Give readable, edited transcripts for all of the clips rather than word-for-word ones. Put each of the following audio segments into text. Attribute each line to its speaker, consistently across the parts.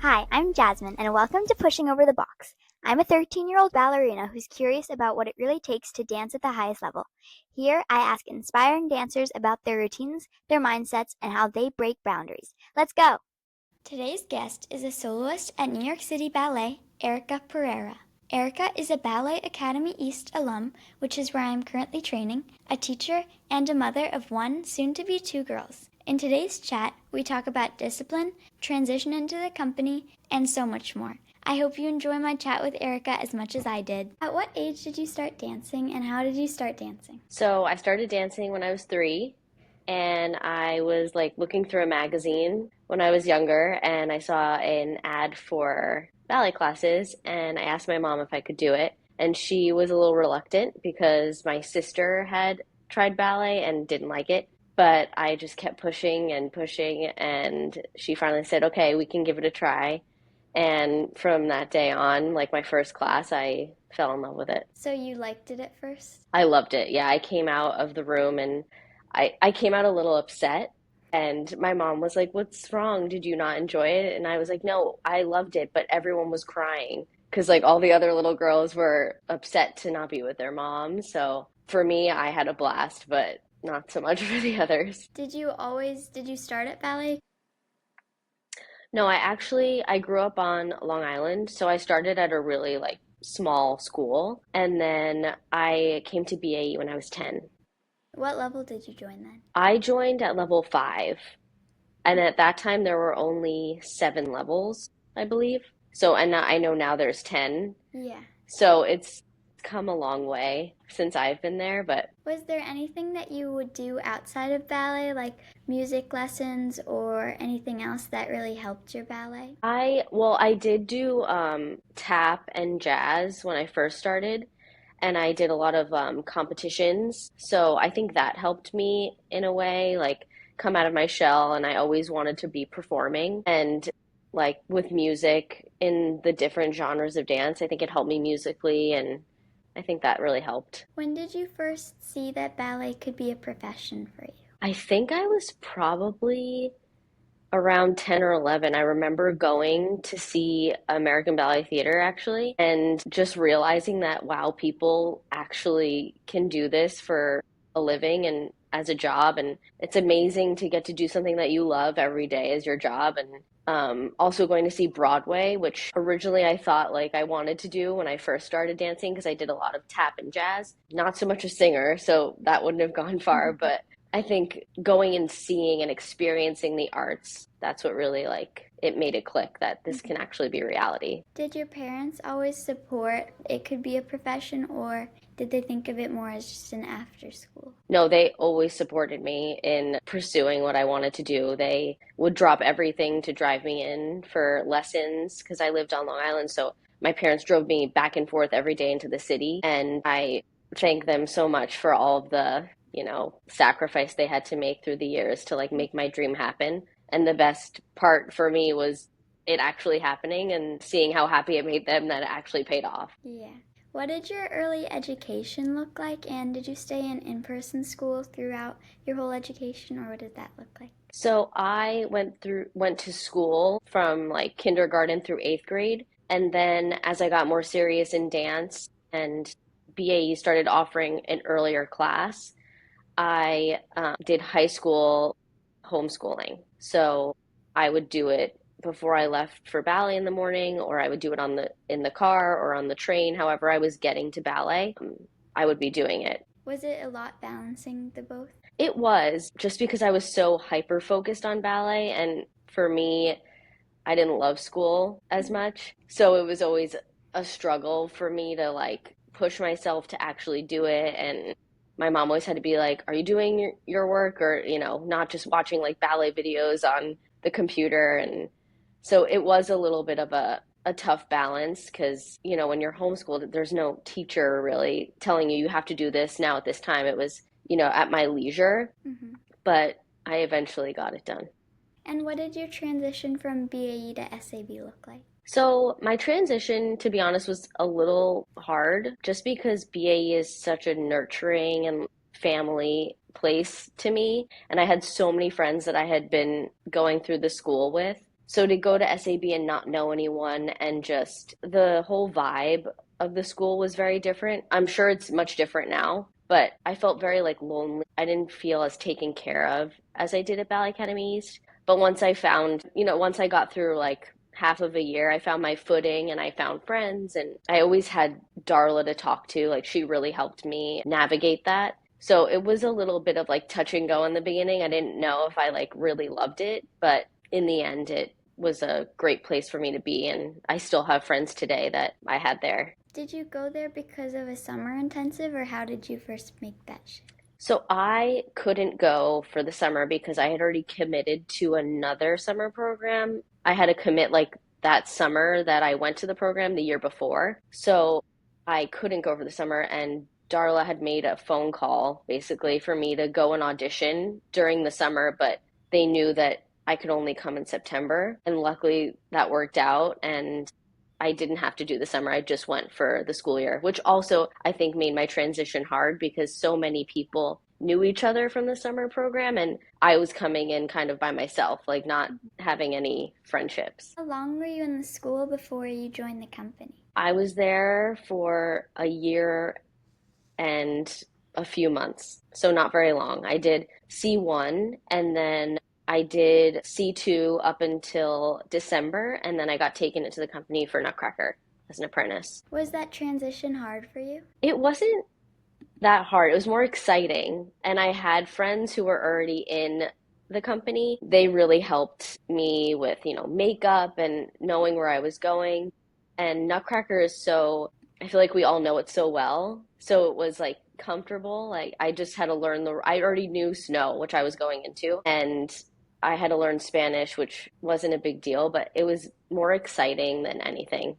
Speaker 1: Hi, I'm Jasmine, and welcome to Pushing Over the Box. I'm a 13-year-old ballerina who's curious about what it really takes to dance at the highest level. Here, I ask inspiring dancers about their routines, their mindsets, and how they break boundaries. Let's go! Today's guest is a soloist at New York City Ballet, Erica Pereira. Erica is a Ballet Academy East alum, which is where I am currently training, a teacher, and a mother of one, soon-to-be two girls. In today's chat, we talk about discipline, transition into the company, and so much more. I hope you enjoy my chat with Erica as much as I did. At what age did you start dancing, and how did you start dancing?
Speaker 2: So I started dancing when I was 3, and I was looking through a magazine when I was younger, and I saw an ad for ballet classes, and I asked my mom if I could do it, and she was a little reluctant because my sister had tried ballet and didn't like it. But I just kept pushing and pushing, and she finally said, okay, we can give it a try. And from that day on, like my first class, I fell in love with it.
Speaker 1: So you liked it at first?
Speaker 2: I loved it. Yeah, I came out of the room and I came out a little upset. And my mom was like, what's wrong? Did you not enjoy it? And I was like, no, I loved it, but everyone was crying because like all the other little girls were upset to not be with their mom. So for me, I had a blast, but not so much for the others.
Speaker 1: Did you start at ballet?
Speaker 2: No, I grew up on Long Island, so I started at a really small school, and then I came to BAE when I was 10.
Speaker 1: What level did you join then?
Speaker 2: I joined at level 5, and at that time there were only 7 levels, I believe. So, and I know now there's 10.
Speaker 1: Yeah.
Speaker 2: So it's come a long way since I've been there, but
Speaker 1: Was there anything that you would do outside of ballet, like music lessons or anything else that really helped your ballet?
Speaker 2: I did do tap and jazz when I first started, and I did a lot of competitions. So I think that helped me in a way, like come out of my shell, and I always wanted to be performing. And like with music in the different genres of dance, I think it helped me musically, and I think that really helped.
Speaker 1: When did you first see that ballet could be a profession for you?
Speaker 2: I think I was probably around 10 or 11. I remember going to see American Ballet Theater actually, and just realizing that, wow, people actually can do this for a living and as a job. And it's amazing to get to do something that you love every day as your job. And also going to see Broadway, which originally I thought like I wanted to do when I first started dancing because I did a lot of tap and jazz. Not so much a singer, so that wouldn't have gone far, but I think going and seeing and experiencing the arts, that's what really it made it click that this can actually be reality.
Speaker 1: Did your parents always support it could be a profession, or did they think of it more as just an after school?
Speaker 2: No, they always supported me in pursuing what I wanted to do. They would drop everything to drive me in for lessons because I lived on Long Island. So my parents drove me back and forth every day into the city. And I thank them so much for all of the, sacrifice they had to make through the years to make my dream happen. And the best part for me was it actually happening and seeing how happy it made them that it actually paid off.
Speaker 1: Yeah. What did your early education look like, and did you stay in in-person school throughout your whole education, or what did that look like?
Speaker 2: So I went to school from like kindergarten through 8th grade, and then as I got more serious in dance and BAE started offering an earlier class, I did high school homeschooling. So I would do it before I left for ballet in the morning, or I would do it in the car or on the train. However, I was getting to ballet, I would be doing it.
Speaker 1: Was it a lot balancing the both?
Speaker 2: It was just because I was so hyper focused on ballet, and for me, I didn't love school as much. So it was always a struggle for me to push myself to actually do it. And my mom always had to be like, are you doing your work? Or, not just watching ballet videos on the computer. And so it was a little bit of a tough balance because, when you're homeschooled, there's no teacher really telling you have to do this now at this time. It was, at my leisure, but I eventually got it done.
Speaker 1: And what did your transition from BAE to SAB look like?
Speaker 2: So my transition, to be honest, was a little hard just because BAE is such a nurturing and family place to me. And I had so many friends that I had been going through the school with. So to go to SAB and not know anyone and just the whole vibe of the school was very different. I'm sure it's much different now, but I felt very like lonely. I didn't feel as taken care of as I did at Ballet Academy East. But once I found, once I got through like half of a year, I found my footing and I found friends, and I always had Darla to talk to. Like she really helped me navigate that. So it was a little bit of like touch and go in the beginning. I didn't know if I like really loved it, but in the end, it was a great place for me to be. And I still have friends today that I had there.
Speaker 1: Did you go there because of a summer intensive, or how did you first make that shift?
Speaker 2: So I couldn't go for the summer because I had already committed to another summer program. I had to commit like that summer that I went to the program the year before. So I couldn't go for the summer, and Darla had made a phone call basically for me to go and audition during the summer, but they knew that I could only come in September. And luckily that worked out, and I didn't have to do the summer. I just went for the school year, which also I think made my transition hard because so many people knew each other from the summer program, and I was coming in kind of by myself, like not having any friendships.
Speaker 1: How long were you in the school before you joined the company?
Speaker 2: I was there for a year and a few months, so not very long. I did C1 and then I did C2 up until December, and then I got taken into the company for Nutcracker as an apprentice.
Speaker 1: Was that transition hard for you?
Speaker 2: It wasn't that hard. It was more exciting. And I had friends who were already in the company. They really helped me with, makeup and knowing where I was going. And Nutcracker is so, I feel like we all know it so well. So it was like comfortable. Like I just had to learn I already knew Snow, which I was going into. And I had to learn Spanish, which wasn't a big deal, but it was more exciting than anything.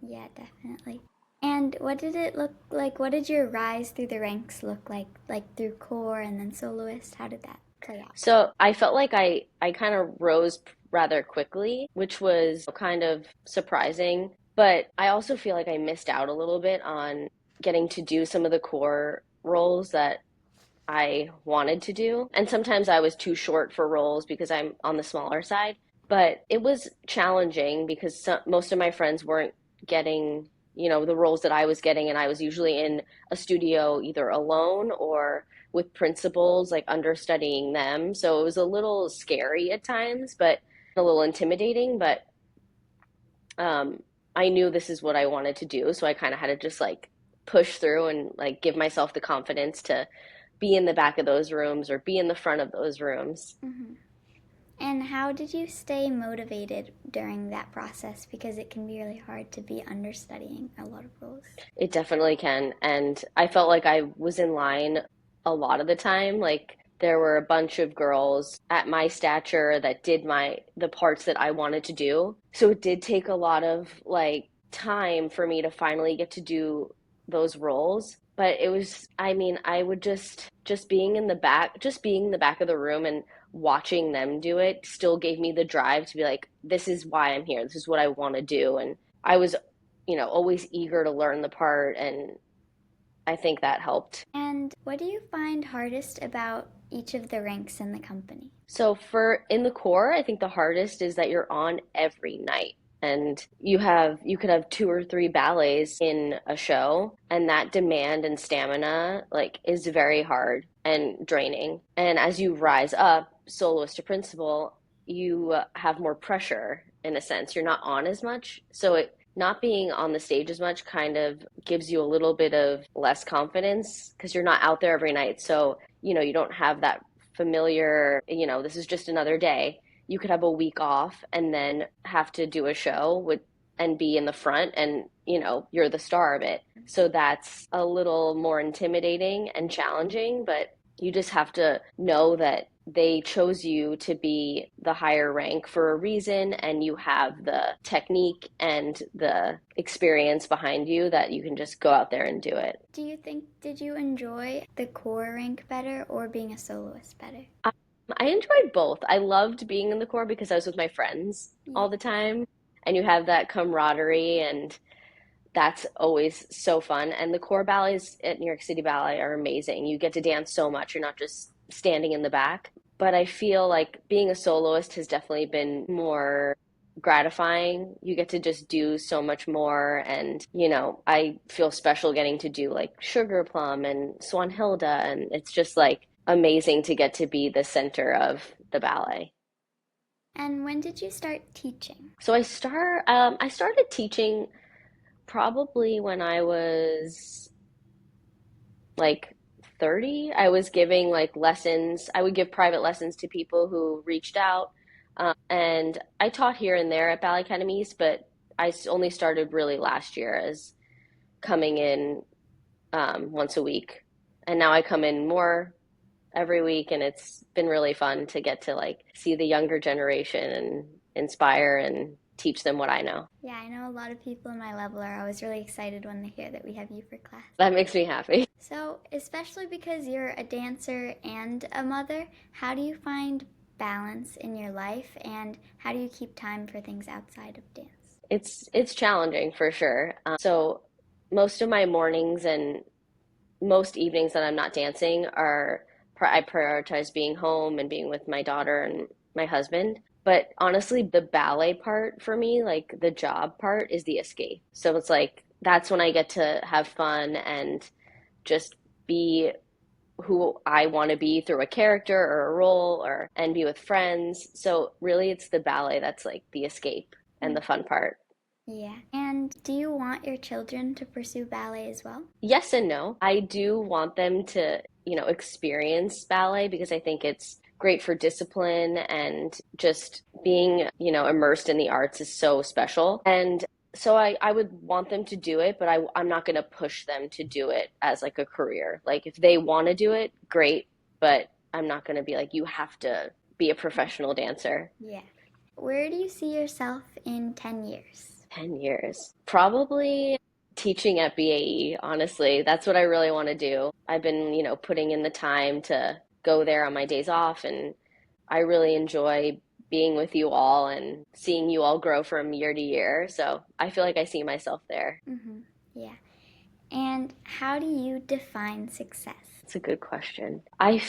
Speaker 1: Yeah, definitely. And what did it look like? What did your rise through the ranks look like? Like through core and then soloist? How did that play out?
Speaker 2: So I felt like I kind of rose rather quickly, which was kind of surprising. But I also feel like I missed out a little bit on getting to do some of the core roles that I wanted to do. And sometimes I was too short for roles because I'm on the smaller side. But it was challenging because most of my friends weren't getting, the roles that I was getting. And I was usually in a studio either alone or with principals, like understudying them. So it was a little scary at times, but a little intimidating. But um, I knew this is what I wanted to do. So I kind of had to just like push through and like give myself the confidence to be in the back of those rooms or be in the front of those rooms.
Speaker 1: And how did you stay motivated during that process? Because it can be really hard to be understudying a lot of roles.
Speaker 2: It definitely can. And I felt like I was in line a lot of the time. Like there were a bunch of girls at my stature that did the parts that I wanted to do. So it did take a lot of like time for me to finally get to do those roles. But it was, I mean, I would just being in the back, just being in the back of the room and watching them do it still gave me the drive to be like, this is why I'm here. This is what I want to do. And I was, always eager to learn the part. And I think that helped.
Speaker 1: And what do you find hardest about each of the ranks in the company?
Speaker 2: So for in the core, I think the hardest is that you're on every night. And you could have two or three ballets in a show, and that demand and stamina like is very hard and draining. And as you rise up, soloist to principal, you have more pressure in a sense. You're not on as much. So it not being on the stage as much kind of gives you a little bit of less confidence because you're not out there every night. So, you don't have that familiar, this is just another day. You could have a week off and then have to do a show and be in the front and, you're the star of it. So that's a little more intimidating and challenging, but you just have to know that they chose you to be the higher rank for a reason, and you have the technique and the experience behind you that you can just go out there and do it.
Speaker 1: Did you enjoy the core rank better or being a soloist better?
Speaker 2: I enjoyed both. I loved being in the core because I was with my friends all the time, and you have that camaraderie, and that's always so fun. And the core ballets at New York City Ballet are amazing. You get to dance so much. You're not just standing in the back. But I feel like being a soloist has definitely been more gratifying. You get to just do so much more. And, I feel special getting to do like Sugar Plum and Swanilda. And it's just like amazing to get to be the center of the ballet.
Speaker 1: And when did you start teaching?
Speaker 2: So I started teaching probably when I was like 30. I was giving like lessons. I would give private lessons to people who reached out. And I taught here and there at Ballet Academy East, but only started really last year as coming in once a week. And now I come in more every week, and it's been really fun to get to like see the younger generation and inspire and teach them what I know.
Speaker 1: Yeah, I know a lot of people in my level are always really excited when they hear that we have you for class.
Speaker 2: That makes me happy.
Speaker 1: So, especially because you're a dancer and a mother, how do you find balance in your life and how do you keep time for things outside of dance?
Speaker 2: It's challenging for sure. So most of my mornings and most evenings that I'm not dancing I prioritize being home and being with my daughter and my husband. But honestly, the ballet part for me, like the job part, is the escape. So it's like that's when I get to have fun and just be who I want to be through a character or a role or and be with friends. So really it's the ballet that's like the escape and the fun part.
Speaker 1: Yeah. And do you want your children to pursue ballet as well?
Speaker 2: Yes and no. I do want them to, experience ballet because I think it's great for discipline and just being, immersed in the arts is so special. And so I would want them to do it, but I'm not going to push them to do it as like a career. Like if they want to do it, great, but I'm not going to be like, you have to be a professional dancer.
Speaker 1: Yeah. Where do you see yourself in 10 years?
Speaker 2: 10 years. Probably teaching at BAE, honestly. That's what I really want to do. I've been, putting in the time to go there on my days off, and I really enjoy being with you all and seeing you all grow from year to year. So I feel like I see myself there.
Speaker 1: Mm-hmm. Yeah. And how do you define success?
Speaker 2: It's a good question. I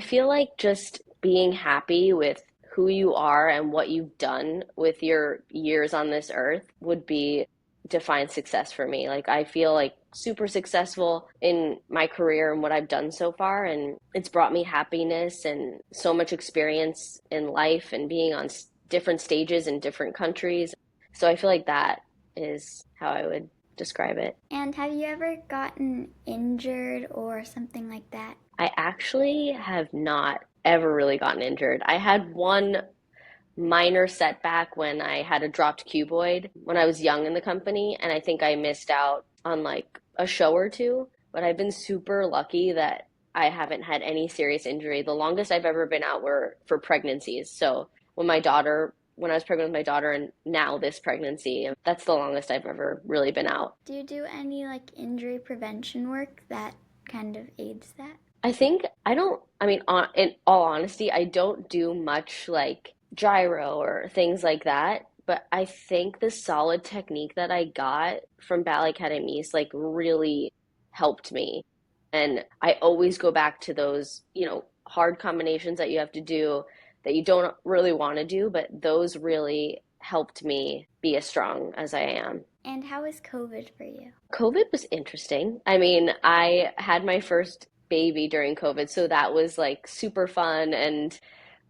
Speaker 2: feel like just being happy with who you are and what you've done with your years on this earth would be define success for me. Like I feel like super successful in my career and what I've done so far, and it's brought me happiness and so much experience in life and being on different stages in different countries. So I feel like that is how I would describe it.
Speaker 1: And have you ever gotten injured or something like that?
Speaker 2: I actually have not ever really gotten injured. I had one minor setback when I had a dropped cuboid when I was young in the company, and I think I missed out on like a show or two. But I've been super lucky that I haven't had any serious injury. The longest I've ever been out were for pregnancies. So when I was pregnant with my daughter and now this pregnancy, that's the longest I've ever really been out.
Speaker 1: Do you do any like injury prevention work that kind of aids that?
Speaker 2: I think I don't, I mean, in all honesty, I don't do much like gyro or things like that. But I think the solid technique that I got from Ballet Academy East like really helped me. And I always go back to those, hard combinations that you have to do that you don't really want to do, but those really helped me be as strong as I am.
Speaker 1: And how was COVID for you?
Speaker 2: COVID was interesting. I mean, I had my first baby during COVID, so that was like super fun and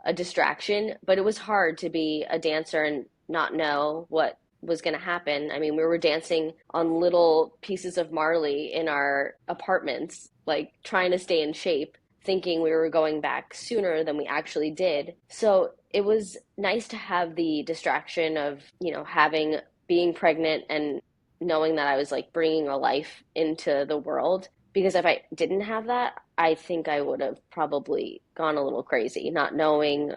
Speaker 2: a distraction, but it was hard to be a dancer and not know what was going to happen. I mean, we were dancing on little pieces of Marley in our apartments, like trying to stay in shape, thinking we were going back sooner than we actually did. So it was nice to have the distraction of, being pregnant and knowing that I was like bringing a life into the world. Because if I didn't have that, I think I would have probably gone a little crazy, not knowing,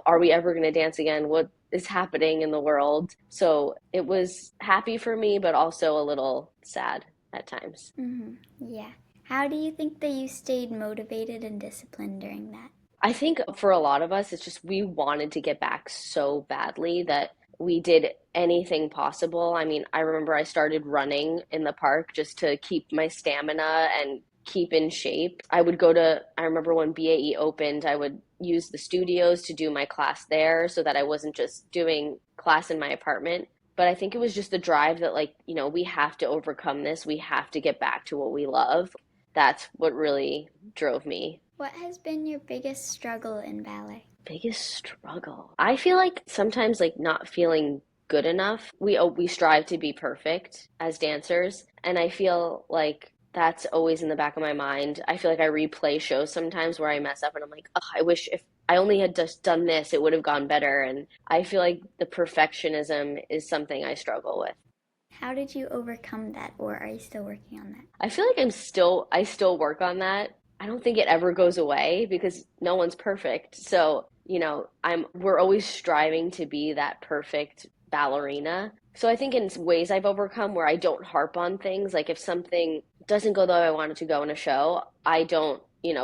Speaker 2: are we ever going to dance again? What is happening in the world? So it was happy for me, but also a little sad at times.
Speaker 1: Mm-hmm. Yeah. How do you think that you stayed motivated and disciplined during that?
Speaker 2: I think for a lot of us, it's just we wanted to get back so badly that we did anything possible. I mean, I remember I started running in the park just to keep my stamina and keep in shape. I remember when BAE opened, I would use the studios to do my class there so that I wasn't just doing class in my apartment. But I think it was just the drive that, like, we have to overcome this. We have to get back to what we love. That's what really drove me.
Speaker 1: What has been your biggest struggle in ballet?
Speaker 2: Biggest struggle. I feel like sometimes, like, not feeling good enough. We strive to be perfect as dancers, and I feel like that's always in the back of my mind. I feel like I replay shows sometimes where I mess up and I'm like, oh, I wish if I only had just done this, it would have gone better. And I feel like the perfectionism is something I struggle with.
Speaker 1: How did you overcome that, or are you still working on that?
Speaker 2: I feel like I still work on that. I don't think it ever goes away because no one's perfect. So, we're always striving to be that perfect ballerina. So I think in ways I've overcome where I don't harp on things, like if something doesn't go the way I want it to go in a show, I don't,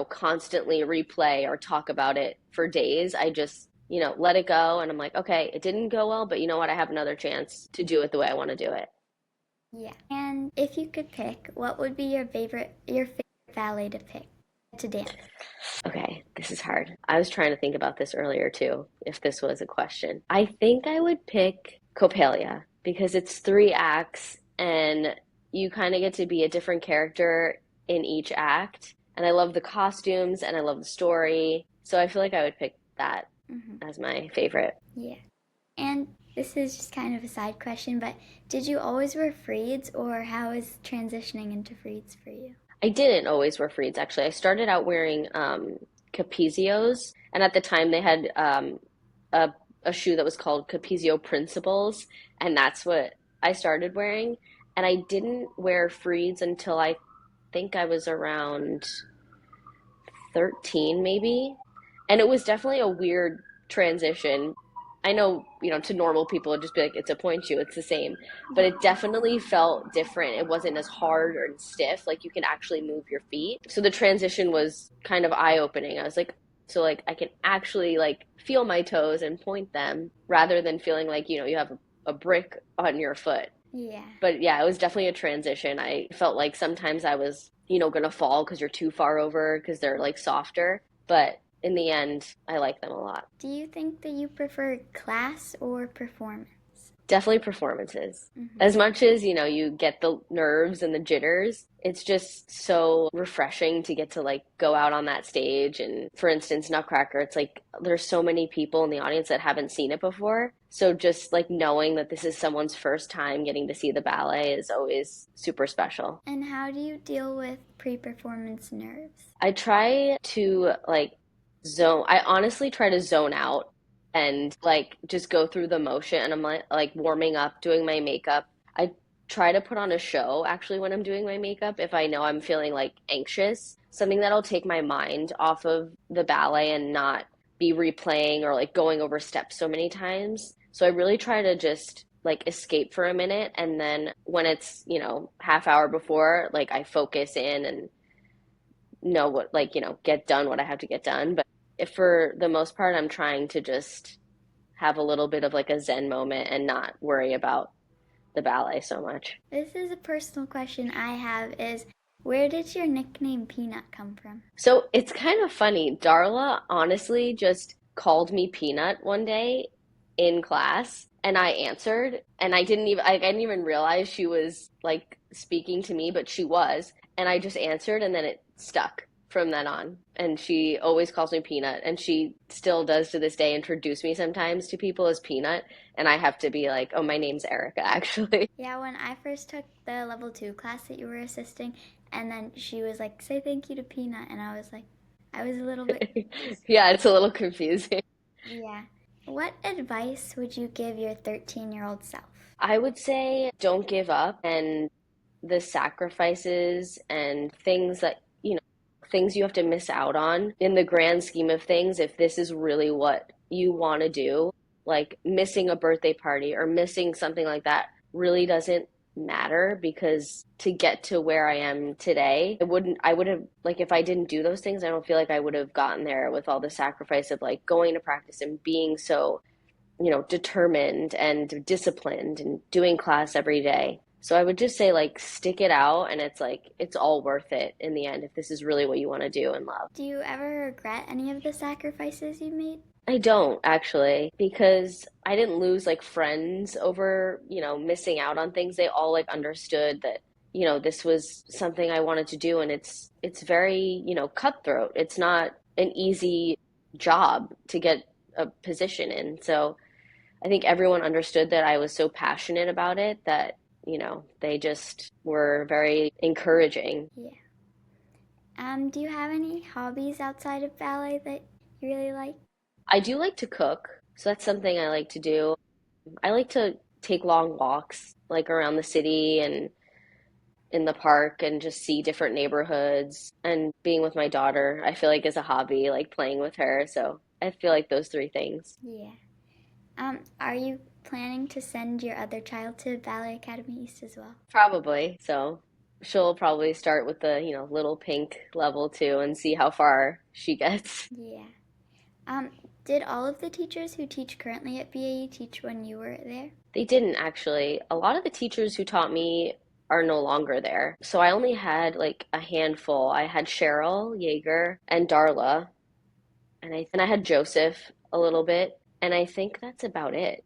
Speaker 2: constantly replay or talk about it for days. I just, let it go. And I'm like, okay, it didn't go well, but you know what? I have another chance to do it the way I want to do it.
Speaker 1: Yeah. And if you could pick, what would be your favorite ballet to pick to dance?
Speaker 2: Okay, this is hard. I was trying to think about this earlier too, if this was a question. I think I would pick Coppelia because it's 3 acts and you kind of get to be a different character in each act. And I love the costumes and I love the story. So I feel like I would pick that as my favorite.
Speaker 1: Yeah. And this is just kind of a side question, but did you always wear frieds, or how is transitioning into frieds for you?
Speaker 2: I didn't always wear frieds, actually. I started out wearing Capezios, and at the time they had a, a shoe that was called Capezio Principles, and that's what I started wearing. And I didn't wear frieds until I think I was around 13, maybe. And it was definitely a weird transition. I know, to normal people, it'd just be like, it's a point shoe, it's the same. But it definitely felt different. It wasn't as hard or stiff. Like, you can actually move your feet. So the transition was kind of eye-opening. I was like, so, like, I can actually, like, feel my toes and point them rather than feeling like, you have a brick on your foot.
Speaker 1: Yeah.
Speaker 2: But yeah, it was definitely a transition. I felt like sometimes I was, gonna fall because you're too far over because they're, like, softer. But in the end, I like them a lot.
Speaker 1: Do you think that you prefer class or performance?
Speaker 2: Definitely performances. As much as, you get the nerves and the jitters, it's just so refreshing to get to, like, go out on that stage. And for instance, Nutcracker, it's like there's so many people in the audience that haven't seen it before. So just, like, knowing that this is someone's first time getting to see the ballet is always super special.
Speaker 1: And how do you deal with pre-performance nerves?
Speaker 2: I try to, like, I honestly try to zone out and, like, just go through the motion. And I'm like warming up, doing my makeup. I try to put on a show actually when I'm doing my makeup if I know I'm feeling, like, anxious, something that'll take my mind off of the ballet and not be replaying or, like, going over steps so many times. So I really try to just, like, escape for a minute, and then when it's, half hour before, like, I focus in and know what, like, get done what I have to get done. But if for the most part, I'm trying to just have a little bit of, like, a zen moment and not worry about the ballet so much.
Speaker 1: This is a personal question I have is, where did your nickname Peanut come from?
Speaker 2: So it's kind of funny. Darla honestly just called me Peanut one day in class, and I answered, and I didn't even realize she was, like, speaking to me, but she was. And I just answered, and then it stuck from then on. And she always calls me Peanut, and she still does to this day introduce me sometimes to people as Peanut, and I have to be like, oh, my name's Erica, actually.
Speaker 1: Yeah, when I first took the level 2 class that you were assisting, and then she was like, say thank you to Peanut, and I was like, I was a little bit
Speaker 2: Yeah, it's a little confusing.
Speaker 1: Yeah. What advice would you give your 13-year-old self?
Speaker 2: I would say don't give up, and the sacrifices and things that, things you have to miss out on in the grand scheme of things, if this is really what you want to do, like missing a birthday party or missing something like that really doesn't matter, because to get to where I am today, I would have, like, if I didn't do those things, I don't feel like I would have gotten there with all the sacrifice of, like, going to practice and being so, determined and disciplined and doing class every day. So I would just say like stick it out, and it's like it's all worth it in the end if this is really what you want to do and love.
Speaker 1: Do you ever regret any of the sacrifices you made?
Speaker 2: I don't actually, because I didn't lose like friends over, missing out on things. They all like understood that, this was something I wanted to do, and it's very, cutthroat. It's not an easy job to get a position in. So I think everyone understood that I was so passionate about it that, they just were very encouraging.
Speaker 1: Yeah. Do you have any hobbies outside of ballet that you really like?
Speaker 2: I do like to cook, so that's something I like to do. I like to take long walks, like around the city and in the park, and just see different neighborhoods. And being with my daughter, I feel like is a hobby, like playing with her. So I feel like those three things.
Speaker 1: Yeah. Are you planning to send your other child to Ballet Academy East as well?
Speaker 2: Probably. So she'll probably start with the, little pink level too and see how far she gets.
Speaker 1: Yeah. Um, did all of the teachers who teach currently at BAE teach when you were there?
Speaker 2: They didn't actually. A lot of the teachers who taught me are no longer there. So I only had like a handful. I had Cheryl Yeager and Darla, and I had Joseph a little bit, and I think that's about it.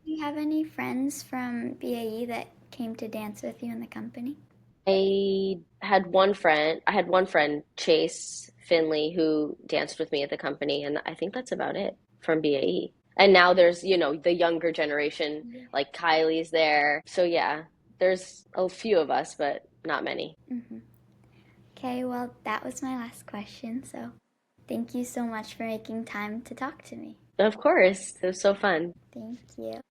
Speaker 1: Do you have any friends from BAE that came to dance with you in the company?
Speaker 2: I had one friend, Chase Finley, who danced with me at the company, and I think that's about it from BAE. And now there's, the younger generation,
Speaker 1: Yeah.
Speaker 2: like Kylie's there. So yeah, there's a few of us, but not many.
Speaker 1: Mm-hmm. Okay, well, that was my last question, so thank you so much for making time to talk to me.
Speaker 2: Of course, it was so fun.
Speaker 1: Thank you.